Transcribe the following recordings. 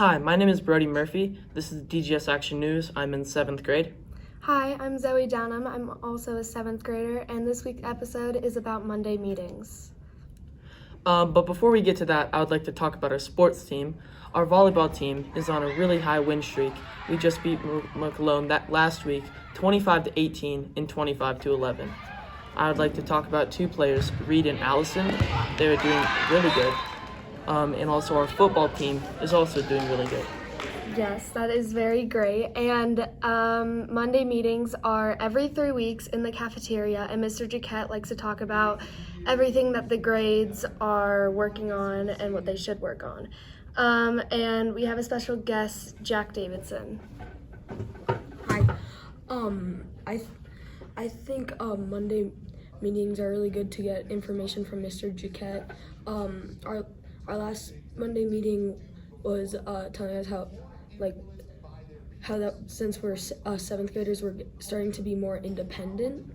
Hi, my name is Brody Murphy. This is DGS Action News. I'm in 7th grade. Hi, I'm Zoe Downham. I'm also a 7th grader, and this week's episode is about Monday meetings. But before we get to that, I would like to talk about our sports team. Our volleyball team is on a really high win streak. We just beat McClone that last week, 25-18 and 25-11. I would like to talk about two players, Reed and Allison. They're doing really good. And also our football team is also doing really good. Yes, that is very great. And Monday meetings are every 3 weeks in the cafeteria, and Mr. Jaquette likes to talk about everything that the grades are working on and what they should work on. And we have a special guest, Jack Davidson. Hi. I think Monday meetings are really good to get information from Mr. Jaquette. Our last Monday meeting was telling us how that since we're 7th graders, we're starting to be more independent,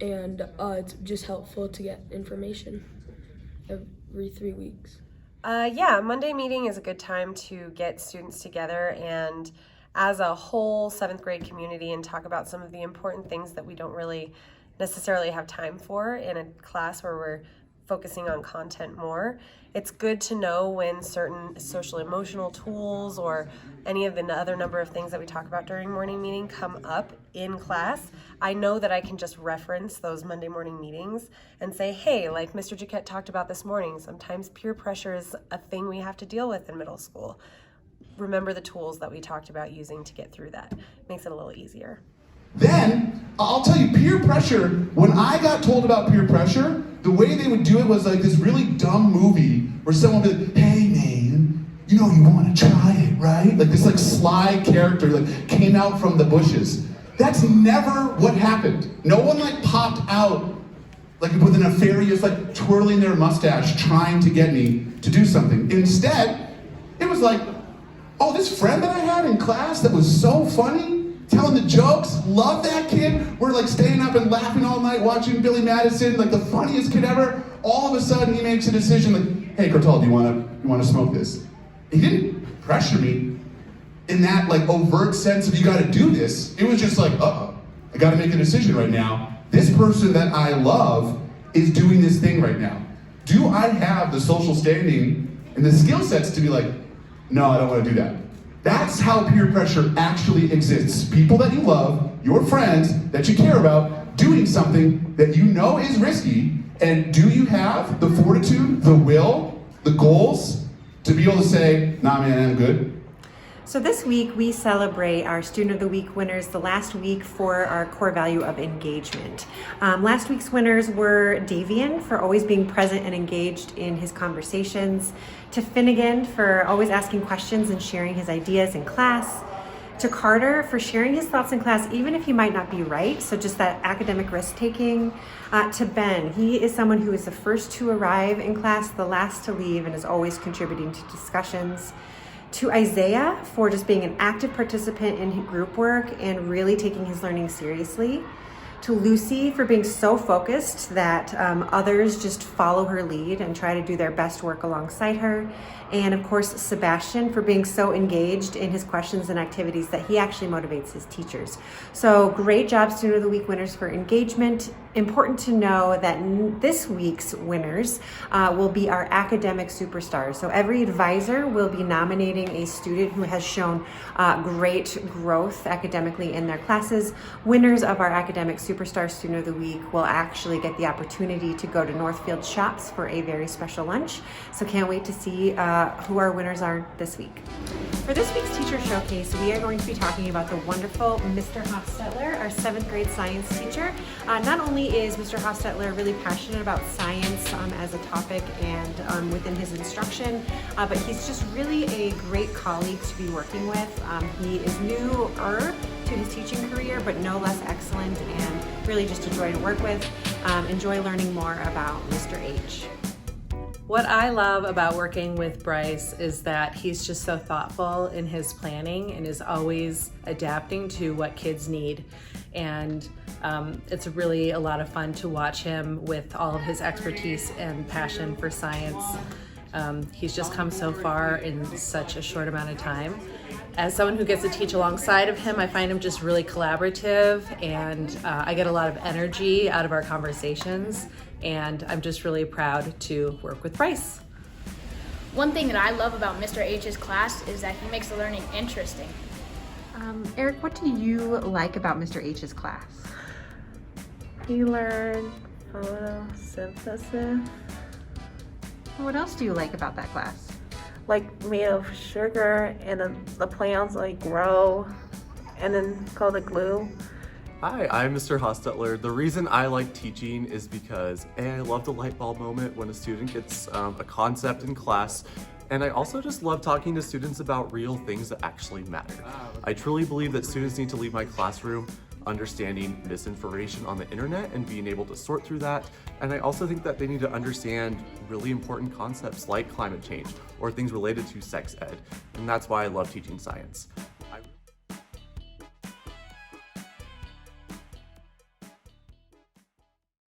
and it's just helpful to get information every 3 weeks. Yeah, Monday meeting is a good time to get students together and as a whole 7th grade community and talk about some of the important things that we don't really necessarily have time for in a class where we're focusing on content more. It's good to know when certain social emotional tools or any of the other number of things that we talk about during morning meeting come up in class. I know that I can just reference those Monday morning meetings and say, hey, like Mr. Jaquette talked about this morning, sometimes peer pressure is a thing we have to deal with in middle school. Remember the tools that we talked about using to get through that. Makes it a little easier. Then, I'll tell you, peer pressure, when I got told about peer pressure, the way they would do it was like this really dumb movie where someone would be like, hey man, you know you want to try it, right? Like this sly character came out from the bushes. That's never what happened. No one popped out with a nefarious twirling their mustache trying to get me to do something. Instead, it was oh, this friend that I had in class that was so funny, telling the jokes, love that kid. We're staying up and laughing all night watching Billy Madison, the funniest kid ever. All of a sudden he makes a decision hey Cortal, do you wanna smoke this? He didn't pressure me in that overt sense of you gotta do this. It was just uh-oh, I gotta make a decision right now. This person that I love is doing this thing right now. Do I have the social standing and the skill sets to be no, I don't wanna do that? That's how peer pressure actually exists. People that you love, your friends that you care about, doing something that you know is risky, and do you have the fortitude, the will, the goals to be able to say, nah man, I'm good? So this week we celebrate our Student of the Week winners, the last week for our core value of engagement. Last week's winners were Davian for always being present and engaged in his conversations, to Finnegan for always asking questions and sharing his ideas in class, to Carter for sharing his thoughts in class even if he might not be right, so just that academic risk taking, to Ben. He is someone who is the first to arrive in class, the last to leave, and is always contributing to discussions. To Isaiah for just being an active participant in group work and really taking his learning seriously. To Lucy for being so focused that others just follow her lead and try to do their best work alongside her. And of course, Sebastian for being so engaged in his questions and activities that he actually motivates his teachers. So great job, Student of the Week winners, for engagement. Important to know that this week's winners will be our academic superstars. So every advisor will be nominating a student who has shown great growth academically in their classes. Winners of our academic superstar Student of the Week will actually get the opportunity to go to Northfield Shops for a very special lunch. So can't wait to see who our winners are this week. For this week's Teacher Showcase, we are going to be talking about the wonderful Mr. Hostetler, our 7th grade science teacher. Not only is Mr. Hostetler really passionate about science as a topic and within his instruction, but he's just really a great colleague to be working with. He is newer to his teaching career, but no less excellent and really just a joy to work with. Enjoy learning more about Mr. H. What I love about working with Bryce is that he's just so thoughtful in his planning and is always adapting to what kids need. And it's really a lot of fun to watch him with all of his expertise and passion for science. He's just come so far in such a short amount of time. As someone who gets to teach alongside of him, I find him just really collaborative, and I get a lot of energy out of our conversations, and I'm just really proud to work with Bryce. One thing that I love about Mr. H's class is that he makes the learning interesting. Eric, what do you like about Mr. H's class? He learned photosynthesis, What else do you like about that class? like made of sugar, and then the plants like grow, and then called the glue. Hi, I'm Mr. Hostetler. The reason I like teaching is because I love the light bulb moment when a student gets a concept in class, and I also just love talking to students about real things that actually matter. I truly believe that students need to leave my classroom understanding misinformation on the internet and being able to sort through that. And I also think that they need to understand really important concepts like climate change or things related to sex ed. And that's why I love teaching science.